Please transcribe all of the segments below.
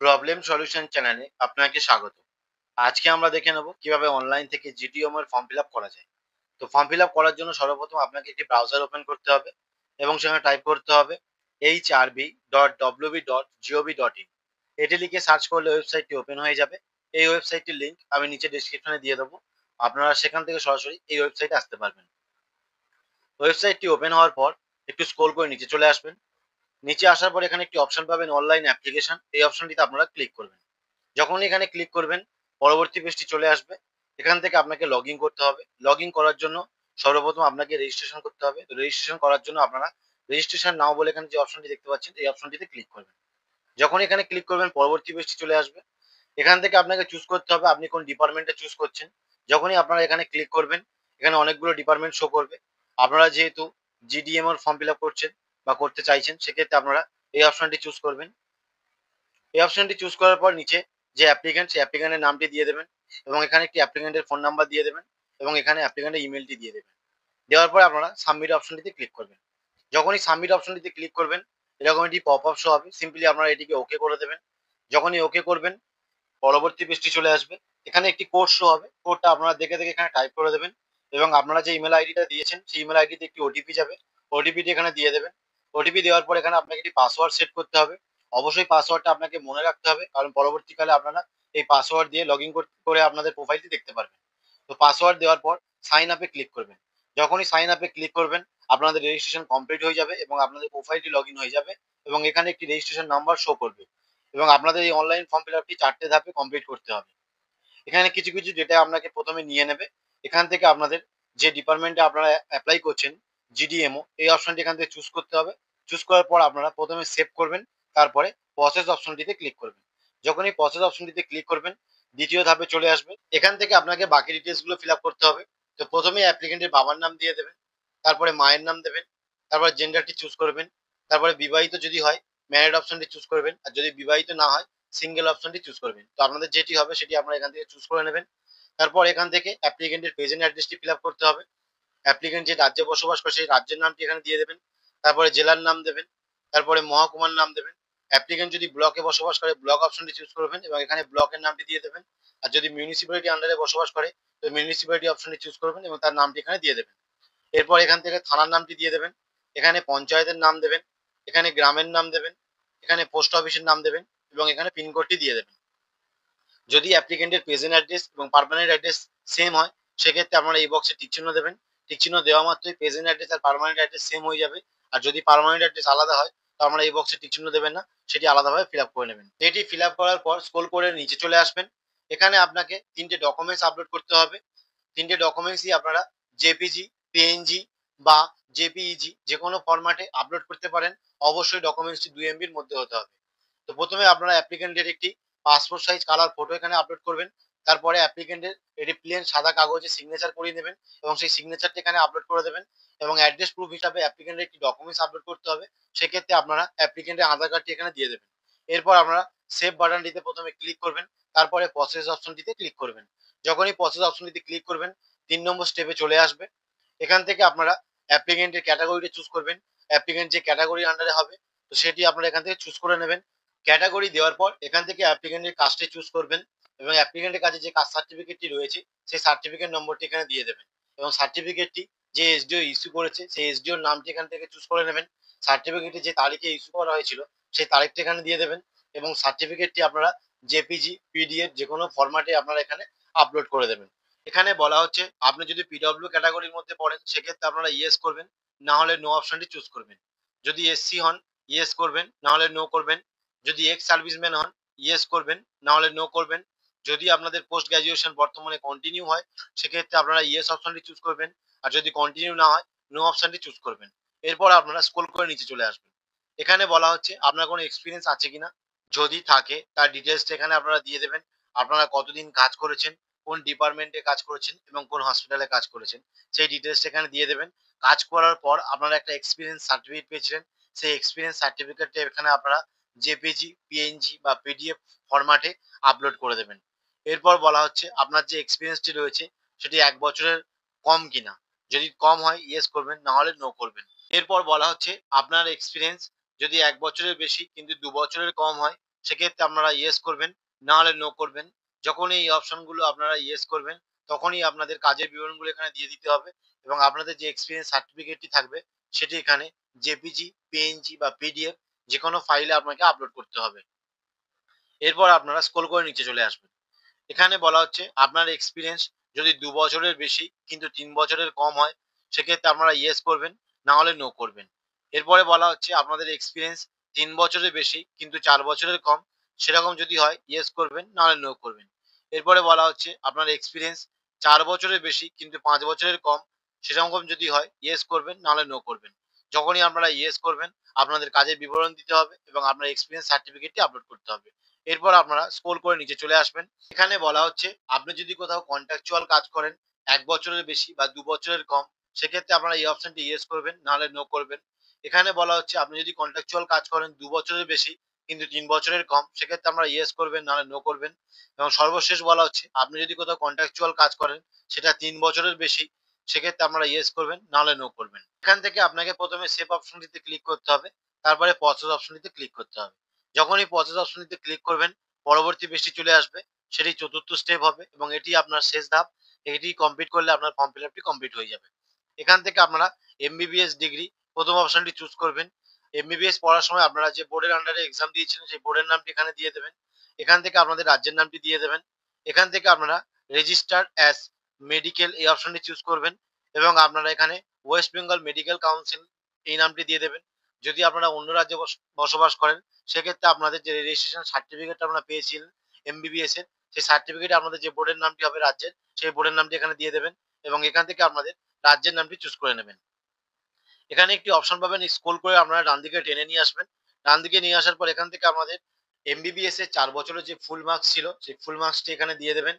Problem solution চ্যানেলে আপনাকে স্বাগত। আজকে আমরা দেখে নেব কিভাবে অনলাইন থেকে জিডিওএম এর ফর্ম ফিল আপ করা যায়। তো ফর্ম ফিল আপ করার জন্য সর্বপ্রথম আপনাকে একটি ব্রাউজার ওপেন করতে হবে এবং সেখানে টাইপ করতে হবে hrb.wb.gov.in। এটি লিখে সার্চ করলে ওয়েবসাইটটি ওপেন হয়ে যাবে। এই ওয়েবসাইটটির লিংক আমি নিচে ডেসক্রিপশনে দিয়ে দেবো। আপনারা সেখান থেকে সরাসরি এই ওয়েবসাইটে আসতে পারবেন। ওয়েবসাইটটি ওপেন হওয়ার পর একটু স্ক্রল করে নিচে চলে আসবেন। নিচে আসার পর এখানে একটি অপশন পাবেন অনলাইন অ্যাপ্লিকেশন। এই অপশনটিতে আপনারা ক্লিক করবেন। যখনই এখানে ক্লিক করবেন পরবর্তী পেজটি চলে আসবে। এখান থেকে আপনাকে লগ ইন করতে হবে। লগ ইন করার জন্য সর্বপ্রথম আপনাকে রেজিস্ট্রেশন করতে হবে। তো রেজিস্ট্রেশন করার জন্য আপনারা রেজিস্ট্রেশন নাও বলে এখানে যে অপশনটি দেখতে পাচ্ছেন এই অপশনটিতে ক্লিক করবেন। যখন এখানে ক্লিক করবেন পরবর্তী পেজটি চলে আসবে। এখান থেকে আপনাকে চুজ করতে হবে আপনি কোন ডিপার্টমেন্টে চুজ করছেন। যখনই আপনারা এখানে ক্লিক করবেন এখানে অনেকগুলো ডিপার্টমেন্ট শো করবে। আপনারা যেহেতু জিডিএম এর ফর্ম ফিল আপ করছেন বা করতে চাইছেন সেক্ষেত্রে আপনারা এই অপশনটি চুজ করবেন। এই অপশনটি চুজ করার পর নিচে যে অ্যাপ্লিক্যান্ট সেই অ্যাপ্লিক্যান্টের নামটি দিয়ে দেবেন এবং এখানে একটি অ্যাপ্লিক্যান্টের ফোন নাম্বার দিয়ে দেবেন এবং এখানে অ্যাপ্লিক্যান্টের ইমেলটি দিয়ে দেবেন। দেওয়ার পর আপনারা সাবমিট অপশনটিতে ক্লিক করবেন। যখনই সাবমিট অপশনটিতে ক্লিক করবেন এরকম একটি পপ আপ শো হবে। সিম্পলি আপনারা এটিকে ওকে করে দেবেন। যখনই ওকে করবেন পরবর্তী পেজটি চলে আসবে। এখানে একটি কোড শো হবে। কোডটা আপনারা দেখে দেখে এখানে টাইপ করে দেবেন এবং আপনারা যে ইমেল আইডিটা দিয়েছেন সেই ইমেল আইডিতে একটি ওটিপি যাবে। ওটিপিটি এখানে দিয়ে দেবেন। ওটিপি দেওয়ার পর এখানে আপনাকে একটি পাসওয়ার্ড সেট করতে হবে। অবশ্যই পাসওয়ার্ডটা আপনাকে মনে রাখতে হবে কারণ পরবর্তীকালে আপনারা এই পাসওয়ার্ড দিয়ে লগ ইন করে আপনাদের প্রোফাইলটি দেখতে পারবেন। তো পাসওয়ার্ড দেওয়ার পর সাইন আপে ক্লিক করবেন। যখনই সাইন আপে ক্লিক করবেন আপনাদের রেজিস্ট্রেশন কমপ্লিট হয়ে যাবে এবং আপনাদের প্রোফাইলটি লগ ইন হয়ে যাবে এবং এখানে একটি রেজিস্ট্রেশন নাম্বার শো করবে এবং আপনাদের এই অনলাইন ফর্ম ফিল আপটি ৪ টে ধাপে কমপ্লিট করতে হবে। এখানে কিছু, কিছু ডেটা আপনাকে ১ম এ নিয়ে নেবে। এখান থেকে আপনাদের যে ডিপার্টমেন্টে আপনারা এপ্লাই করছেন জিডিএমও এই অপশনটি এখান থেকে চুজ করতে হবে। চুজ করার পর আপনারা ১ম এ সেভ করবেন। তারপরে প্রসেস অপশনটিতে ক্লিক করবেন। যখনই প্রসেস অপশনটিতে ক্লিক করবেন ২য় ধাপে চলে আসবে। এখান থেকে আপনাকে বাকি ডিটেইলস গুলো ফিল আপ করতে হবে। তো ১ম এই অ্যাপ্লিক্যান্টের বাবার নাম দিয়ে দেবেন। তারপরে মায়ের নাম দেবেন। তারপরে জেন্ডারটি চুজ করবেন। তারপরে বিবাহিত যদি হয় ম্যারিড অপশনটি চুজ করবেন। আর যদি বিবাহিত না হয় সিঙ্গেল অপশনটি চুজ করবেন। তো আপনাদের যেটি হবে সেটি আপনারা এখান থেকে চুজ করে নেবেন। তারপর এখান থেকে অ্যাপ্লিক্যান্টের প্রেজেন্ট অ্যাড্রেসটি ফিল আপ করতে হবে। অ্যাপ্লিক্যান্ট যে রাজ্যে বসবাস করে সেই রাজ্যের নামটি এখানে দিয়ে দেবেন। তারপরে জেলার নাম দেবেন। তারপরে মহকুমার নাম দেবেন। অ্যাপ্লিক্যান্ট যদি ব্লকে বসবাস করে ব্লক অপশনটি চুজ করবেন এবং এখানে ব্লকের নামটি দিয়ে দেবেন। আর যদি মিউনিসিপ্যালিটি আন্ডারে বসবাস করে তো মিউনিসিপ্যালিটি অপশনটি চুজ করবেন এবং তার নামটি এখানে দিয়ে দেবেন। এরপর এখান থেকে থানার নামটি দিয়ে দেবেন। এখানে পঞ্চায়েতের নাম দেবেন। এখানে গ্রামের নাম দেবেন। এখানে পোস্ট অফিসের নাম দেবেন এবং এখানে পিনকোডটি দিয়ে দেবেন। যদি অ্যাপ্লিকেন্টের প্রেজেন্ট অ্যাড্রেস এবং পার্মানেন্ট অ্যাড্রেস সেম হয় সেক্ষেত্রে আপনারা এই বক্সে টিক চিহ্ন দেবেন। টিক চিহ্ন দেওয়া মাত্রই প্রেজেন্ট অ্যাড্রেস আর পার্মানেন্ট অ্যাড্রেস সেম হয়ে যাবে। আর যদি পার্মানেন্ট অ্যাড্রেস আলাদা হয় তো আপনারা এই বক্সে টিক চিহ্ন দেবেন না, সেটি আলাদাভাবে ফিল আপ করে নেবেন। এটি ফিল আপ করার পর স্ক্রল করে নিচে চলে আসবেন। এখানে আপনাকে ৩টে ডকুমেন্টস আপলোড করতে হবে। ৩টে ডকুমেন্টসই আপনারা জেপিজি, পিএনজি বা জেপিইজি যে কোনো ফরম্যাটে আপলোড করতে পারেন। অবশ্যই ডকুমেন্টসটি ২ এমবির মধ্যে হতে হবে। তো প্রথমে আপনারা অ্যাপ্লিকেন্টের একটি পাসপোর্ট সাইজ কালার ফটো এখানে আপলোড করবেন। তারপরে অ্যাপ্লিকেন্টের একটি প্লেন সাদা কাগজে সিগনেচার করিয়ে নেবেন এবং সেই সিগনেচারটি এখানে আপলোড করে দেবেন এবং অ্যাড্রেস প্রুফ হিসাবে অ্যাপ্লিকেন্টের একটি ডকুমেন্টস আপলোড করতে হবে। সেক্ষেত্রে আপনারা অ্যাপ্লিকেন্টের আধার কার্ডটি এখানে দিয়ে দেবেন। এরপর আপনারা সেভ বাটনটিতে প্রথমে ক্লিক করবেন। তারপরে প্রসেস অপশনটিতে ক্লিক করবেন। যখনই প্রসেস অপশনটিতে ক্লিক করবেন ৩ নম্বর স্টেপে চলে আসবে। এখান থেকে আপনারা অ্যাপ্লিকেন্টের ক্যাটাগরিটা চুজ করবেন। অ্যাপ্লিকেন্ট যে ক্যাটাগরির আন্ডারে হবে তো সেটি আপনারা এখান থেকে চুজ করে নেবেন। ক্যাটাগরি দেওয়ার পর এখান থেকে অ্যাপ্লিকেন্টের কাস্টে চুজ করবেন এবং অ্যাপ্লিকেন্টের কাছে যে কাস্ট সার্টিফিকেটটি রয়েছে সেই সার্টিফিকেট নম্বরটি এখানে দিয়ে দেবেন এবং সার্টিফিকেটটি যে এসডিও ইস্যু করেছে সেই এসডিওর নামটি এখান থেকে চুজ করে নেবেন। সার্টিফিকেটটি যে তারিখে ইস্যু করা হয়েছিল সেই তারিখটা এখানে দিয়ে দেবেন এবং সার্টিফিকেটটি আপনারা জেপিজি, পিডিএফ যে কোনো ফরম্যাটে আপনারা এখানে আপলোড করে দেবেন। এখানে বলা হচ্ছে আপনি যদি পিডব্লিউ ক্যাটাগরির মধ্যে পড়েন সেক্ষেত্রে আপনারা ইয়েস করবেন, না হলে নো অপশনটি চুজ করবেন। যদি এসসি হন ইয়েস করবেন, না হলে নো করবেন। যদি এক্স সার্ভিসম্যান হন ইয়েস করবেন, না হলে নো করবেন। যদি আপনাদের পোস্ট গ্রাজুয়েশন বর্তমানে কন্টিনিউ হয় সেক্ষেত্রে আপনারা ইয়েস অপশনটি চুজ করবেন আর যদি কন্টিনিউ না হয় নো অপশনটি চুজ করবেন। এরপর আপনারা স্ক্রল করে নিচে চলে আসবেন। এখানে বলা হচ্ছে আপনার কোনো এক্সপিরিয়েন্স আছে কিনা। যদি থাকে তার ডিটেলসটা এখানে আপনারা দিয়ে দেবেন। আপনারা কতদিন কাজ করেছেন, কোন ডিপার্টমেন্টে কাজ করেছেন এবং কোন হসপিটালে কাজ করেছেন সেই ডিটেলসটা এখানে দিয়ে দেবেন। কাজ করার পর আপনারা একটা এক্সপিরিয়েন্স সার্টিফিকেট পেয়েছিলেন সেই এক্সপিরিয়েন্স সার্টিফিকেটটা এখানে আপনারা জেপিজি, পিএনজি বা পিডিএফ ফরম্যাটে আপলোড করে দেবেন। এরপর বলা হচ্ছে আপনার যে এক্সপিরিয়েন্সটি রয়েছে সেটি ১ বছরের কম কিনা। যদি কম হয় ইয়েস করবেন, না হলে নো করবেন। এরপর বলা হচ্ছে আপনার এক্সপিরিয়েন্স যদি ১ বছরের বেশি কিন্তু ২ বছরের কম হয় সেক্ষেত্রে আপনারা ইয়েস করবেন, না হলে নো করবেন। যখনই এই অপশনগুলো আপনারা ইয়েস করবেন, তখনই আপনাদের কাজের বিবরণগুলো এখানে দিয়ে দিতে হবে এবং আপনাদের যে এক্সপিরিয়েন্স সার্টিফিকেটটি থাকবে সেটি এখানে জেপিজি, পিএনজি বা পিডিএফ যেকোনো ফাইলে আপনাকে আপলোড করতে হবে। এরপর আপনারা স্ক্রল করে নিচে চলে আসবেন। এখানে বলা হচ্ছে আপনার এক্সপিরিয়েন্স যদি ২ বছরের বেশি কিন্তু ৩ বছরের কম হয়, সেক্ষেত্রে আপনারা ইয়েস করবেন, না হলে নো করবেন। এরপরে বলা হচ্ছে আপনাদের এক্সপিরিয়েন্স ৩ বছরের বেশি কিন্তু ৪ বছরের কম, সেরকম যদি হয় ইয়েস করবেন, না হলে নো করবেন। এরপরে বলা হচ্ছে আপনার এক্সপিরিয়েন্স ৪ বছরের বেশি কিন্তু ৫ বছরের কম, সেরকম যদি হয় ইয়েস করবেন, না হলে নো করবেন। যখনই আপনারা ইয়েস করবেন, আপনাদের কাজের বিবরণ দিতে হবে এবং আপনার এক্সপিরিয়েন্স সার্টিফিকেটটি আপলোড করতে হবে। এরপর আপনারা স্ক্রল করে নিচে চলে আসবেন। এখানে বলা হচ্ছে আপনি যদি কোথাও কন্ট্রাকচুয়াল কাজ করেন ১ বছরের বেশি বা ২ বছরের কম, সেক্ষেত্রে আপনারা এই অপশনটি ইয়েস করবেন, নাহলে নো করবেন। এখানে বলা হচ্ছে আপনি যদি কন্ট্রাকচুয়াল কাজ করেন ২ বছরের বেশি কিন্তু ৩ বছরের কম, সেক্ষেত্রে আপনারা ইয়েস করবেন, নাহলে নো করবেন। এবং সর্বশেষ বলা হচ্ছে আপনি যদি কোথাও কন্ট্রাকচুয়াল কাজ করেন সেটা ৩ বছরের বেশি, সেক্ষেত্রে আপনারা ইয়েস করবেন, নাহলে নো করবেন। এখান থেকে আপনাকে ১ম এ সেভ অপশনটিতে ক্লিক করতে হবে, তারপরে প্রসেস অপশনটিতে ক্লিক করতে হবে। যখনই প্রসেস অপশনটিতে ক্লিক করবেন, পরবর্তী পেজটি চলে আসবে। সেটি ৪র্থ স্টেপ হবে এবং এটি আপনার শেষ ধাপ। এটি কমপ্লিট করলে আপনার ফর্ম ফিল আপটি কমপ্লিট হয়ে যাবে। এখান থেকে আপনারা এমবিবিএস ডিগ্রি ১ম অপশনটি চুজ করবেন। এমবিবিএস পড়ার সময় আপনারা যে বোর্ডের আন্ডারে এক্সাম দিয়েছিলেন সেই বোর্ডের নামটি এখানে দিয়ে দেবেন। এখান থেকে আপনাদের রাজ্যের নামটি দিয়ে দেবেন। এখান থেকে আপনারা রেজিস্টার্ড অ্যাজ মেডিকেল এই অপশনটি চুজ করবেন এবং আপনারা এখানে ওয়েস্ট বেঙ্গল মেডিকেল কাউন্সিল এই নামটি দিয়ে দেবেন। যদি আপনারা অন্য রাজ্যে বসবাস করেন, সেক্ষেত্রে আপনাদের যে রেজিস্ট্রেশন সার্টিফিকেটটা আপনারা পেয়েছিলেন এমবিবিএস এর, সেই সার্টিফিকেটে আপনাদের যে বোর্ডের নামটি হবে রাজ্যের, সেই বোর্ডের নামটি এখানে দিয়ে দেবেন এবং এখান থেকে আপনাদের রাজ্যের নামটি চুজ করে নেবেন। এখানে একটি অপশন পাবেন, স্ক্রল করে আপনারা ডান দিকে টেনে নিয়ে আসবেন। ডান দিকে নিয়ে আসার পর এখান থেকে আমাদের এমবিবিএস এর ৪ বছরের যে ফুল মার্কস ছিল, সেই ফুল মার্কসটি এখানে দিয়ে দেবেন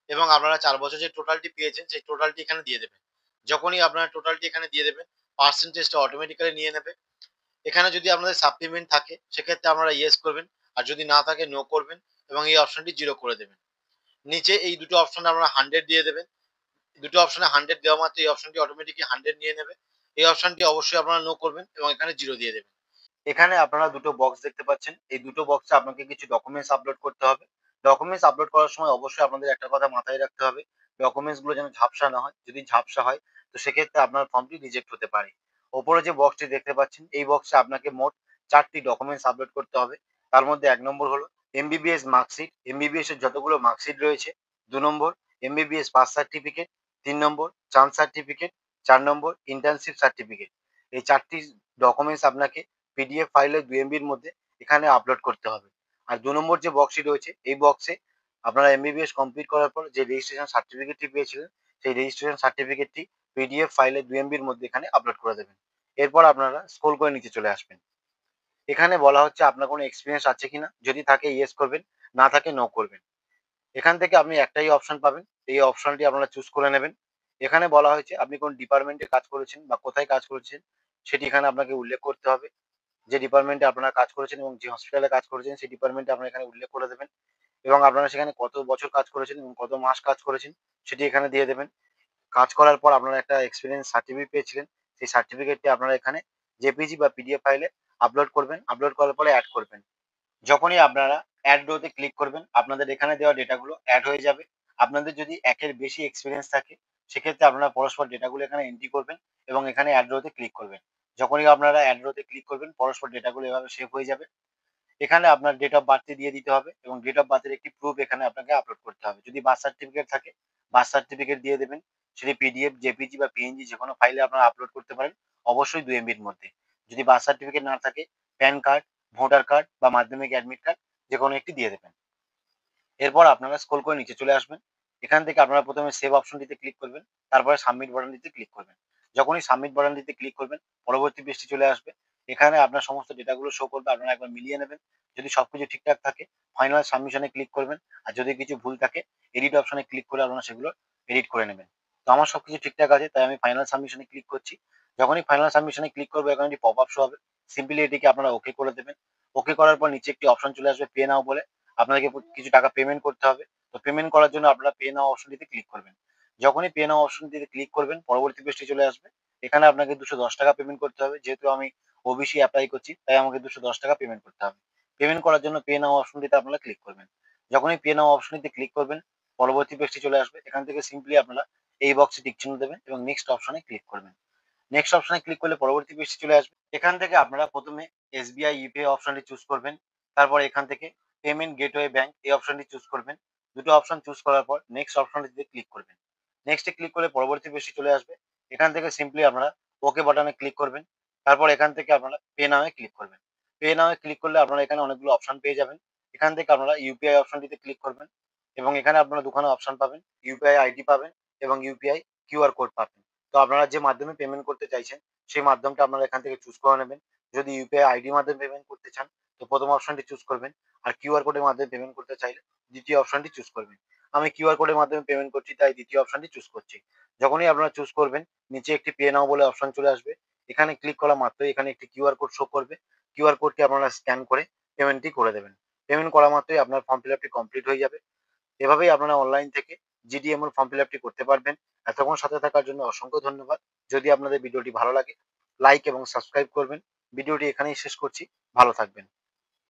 এবং আপনারা ৪ বছর যে টোটালটি পেয়েছেন, সেই টোটালটি এখানে দিয়ে দেবেন। যখনই আপনারা টোটালটি এখানে দিয়ে দেবেন, পার্সেন্টেজটা অটোমেটিক্যালি নিয়ে নেবে। এখানে যদি আপনাদের সাপ্লিমেন্ট থাকে, সেক্ষেত্রে আপনারা ইয়েস করবেন। আর যদি না থাকে নো করবেন এবং এই অপশনটি 0 করে দেবেন। নিচে এই দুটো অপশনে আপনারা 100 দিয়ে দেবেন। দুটো অপশনে 100 দেওয়া মাত্র এই অপশনটি অটোমেটিক্যালি 100 নিয়ে নেবে। এই অপশনটি অবশ্যই আপনারা নো করবেন এবং এখানে 0 দিয়ে দেবেন। এখানে আপনারা দুটো বক্স দেখতে পাচ্ছেন। এই দুটো বক্সে আপনাকে কিছু ডকুমেন্টস আপলোড করতে হবে। ডকুমেন্টস আপলোড করার সময় অবশ্যই আপনাদের একটা কথা মাথায় রাখতে হবে। ডকুমেন্টস গুলো যেন ঝাপসা না হয়। যদি ঝাপসা হয় তো সেক্ষেত্রে আপনার ফর্মটি রিজেক্ট হতে পারে। ওপরে যে বক্সটি দেখতে পাচ্ছেন এই বক্সে আপনাকে মোট ৪ টি ডকুমেন্টস আপলোড করতে হবে। তার মধ্যে ১ নম্বর হলো এমবিবিএস মার্কশিট, এমবিবিএস এর যতগুলো মার্কশিট রয়েছে। ২ নম্বর এমবিবিএস পাস সার্টিফিকেট, ৩ নম্বর চান্স সার্টিফিকেট, ৪ নম্বর ইন্টার্নশিপ সার্টিফিকেট। এই ৪ টি ডকুমেন্টস আপনাকে পিডিএফ ফাইলে ২ এমবির মধ্যে এখানে আপলোড করতে হবে। আর ২ নম্বর যে বক্সটি রয়েছে এই বক্সে আপনারা এমবিবিএস কমপ্লিট করার পর যে রেজিস্ট্রেশন সার্টিফিকেটটি পেয়েছিলেন সেই রেজিস্ট্রেশন সার্টিফিকেটটি পিডিএফ ফাইলে ২ এমবির মধ্যে এখানে আপলোড করে দেবেন। এরপর আপনারা স্ক্রল করে নিচে চলে আসবেন। এখানে বলা হচ্ছে আপনার কোনো এক্সপেরিয়েন্স আছে কিনা? যদি থাকে ইয়েস করবেন, না থাকে নো করবেন। এখান থেকে আপনি একটাই অপশন পাবেন। এই অপশনটি আপনারা চুজ করে নেবেন। এখানে বলা হয়েছে আপনি কোন ডিপার্টমেন্টে কাজ করেছেন বা কোথায় কাজ করেছেন সেটি এখানে আপনাকে উল্লেখ করতে হবে। যে ডিপার্টমেন্টে আপনারা কাজ করেছেন এবং যে হসপিটালে কাজ করেছেন সেই ডিপার্টমেন্টে আপনারা এখানে উল্লেখ করে দেবেন এবং আপনারা সেখানে কত বছর কাজ করেছেন এবং কত মাস কাজ করেছেন সেটি এখানে দিয়ে দেবেন। কাজ করার পর আপনারা একটা এক্সপেরিয়েন্স সার্টিফিকেট পেয়েছিলেন। সেই সার্টিফিকেটটি আপনারা এখানে জেপিজি বা পিডিএফ ফাইলে আপলোড করবেন। আপলোড করার পরে এড করবেন। যখনই আপনারা এড রোতে ক্লিক করবেন, আপনাদের এখানে দেওয়া ডেটাগুলো এড হয়ে যাবে। আপনাদের যদি একের বেশি এক্সপেরিয়েন্স থাকে, সেক্ষেত্রে আপনারা পরস্পর ডেটাগুলো এখানে এন্ট্রি করবেন এবং এখানে এড রোতে ক্লিক করবেন। যখনই আপনারা এড রোতে ক্লিক করবেন, পরস্পর ডেটাগুলো এভাবে সেভ হয়ে যাবে। এখানে আপনার ডেট অফ বার্থ দিয়ে দিতে হবে এবং ডেট অফ বার্থের একটি প্রুফ এখানে আপনাকে আপলোড করতে হবে। যদি বার্থ সার্টিফিকেট থাকে, বার্থ সার্টিফিকেট দিয়ে দেবেন। সেটি পিডিএফ, জেপিজি বা পিএনজি যেকোনো ফাইলে আপনারা আপলোড করতে পারেন। অবশ্যই ২ এমবির মধ্যে। যদি বার্থ সার্টিফিকেট না থাকে, প্যান কার্ড, ভোটার কার্ড বা মাধ্যমিক অ্যাডমিট কার্ড যেকোনো একটি দিয়ে দেবেন। এরপর আপনারা স্ক্রল করে নিচে চলে আসবেন। এখান থেকে আপনারা ১ম এ সেভ অপশনটিতে ক্লিক করবেন। তারপরে সাবমিট বাটনটিতে ক্লিক করবেন। যখনই সাবমিট বাটনটিতে ক্লিক করবেন, পরবর্তী পেজটি চলে আসবে। এখানে আপনার সমস্ত ডেটাগুলো শো করবে। আপনারা একবার মিলিয়ে নেবেন। যদি সবকিছু ঠিকঠাক থাকে, ফাইনাল সাবমিশন এ ক্লিক করবেন। আর যদি কিছু ভুল থাকে, এডিট অপশনে ক্লিক করে আপনারা সেগুলো এডিট করে নেবেন। তো আমার সবকিছু ঠিকঠাক আছে, তাই আমি ফাইনাল সাবমিশন এ ক্লিক করছি। যখনই ফাইনাল সাবমিশন এ ক্লিক করব, এখানে একটি পপআপ শো হবে। সিম্পলি এটিকে আপনারা ওকে করে দেবেন। ওকে করার পর নিচে একটি অপশন চলে আসবে পে নাও বলে। আপনাকে কিছু টাকা পেমেন্ট করতে হবে। তো পেমেন্ট করার জন্য আপনারা পে নাও অপশনটিতে ক্লিক করবেন। যখনই পে নাও অপশনটিতে ক্লিক করবেন, পরবর্তী পেজটি চলে আসবে। এখানে আপনাকে ৳২১০ পেমেন্ট করতে হবে। যেহেতু আমি ওবিসি এপ্লাই করছি, তাই আমাকে ৳২১০ পেমেন্ট করতে হবে। পেমেন্ট করার জন্য পে নাও অপশনটিতে আপনারা ক্লিক করবেন। যখনই পে নাও অপশনটিতে ক্লিক করবেন, পরবর্তী পেজটি চলে আসবে। এখান থেকে সিম্পলি আপনারা এই বক্সে টিক চিহ্ন দেবেন এবং নেক্সট অপশনে ক্লিক করবেন। নেক্সট অপশনে ক্লিক করলে পরবর্তী পেজটি চলে আসবে। এখান থেকে আপনারা প্রথমে এসবিআই ইউপিআই অপশনটি চুজ করবেন। তারপর এখান থেকে পেমেন্ট গেটওয়ে ব্যাংক এই অপশনটি চুজ করবেন। দুটো অপশন চুজ করার পর নেক্সট অপশনটিতে ক্লিক করবেন। নেক্সটে ক্লিক করলে পরবর্তী পেজটি চলে আসবে। এখান থেকে সিম্পলি আপনারা ওকে বাটনে ক্লিক করবেন। তারপর এখান থেকে আপনারা পে নাও এ ক্লিক করবেন। পে নাও এ ক্লিক করলে আপনারা এখানে অনেকগুলো অপশন পেয়ে যাবেন। এখান থেকে আপনারা ইউপিআই অপশনটিতে ক্লিক করবেন এবং এখানে আপনারা দুখানা অপশন পাবেন। ইউপিআই আইডি পাবেন এবং ইউপিআই কিউআর কোড পাবেন। তো আপনারা যে মাধ্যমে পেমেন্ট করতে চাইছেন সেই মাধ্যমটা আপনারা এখান থেকে চুজ করে নেবেন। যদি ইউপিআই আইডির মাধ্যমে পেমেন্ট করতে চান তো প্রথম অপশনটি চুজ করবেন। আর কিউআর কোডের মাধ্যমে পেমেন্ট করতে চাইলে দ্বিতীয় অপশনটি চুজ করবেন। আমি কিউআর কোডের মাধ্যমে পেমেন্ট করছি তাই দ্বিতীয় অপশনটি চুজ করছি। যখনই আপনারা চুজ করবেন নিচে একটি পে নাও বলে অপশন চলে আসবে। এখানে ক্লিক করা মাত্রই এখানে একটি কিউআর কোড শো করবে। কিউআর কোডটি আপনারা স্ক্যান করে পেমেন্টটি করে দেবেন। পেমেন্ট করা মাত্রই আপনার ফর্ম ফিল আপটি কমপ্লিট হয়ে যাবে। এভাবেই আপনারা অনলাইন থেকে জিডিএমএল ফর্ম ফিল আপটি করতে পারবেন। এতক্ষণ সাথে থাকার জন্য অসংখ্য ধন্যবাদ। যদি আপনাদের ভিডিওটি ভালো লাগে লাইক এবং সাবস্ক্রাইব করবেন। ভিডিওটি এখানেই শেষ করছি। ভালো থাকবেন।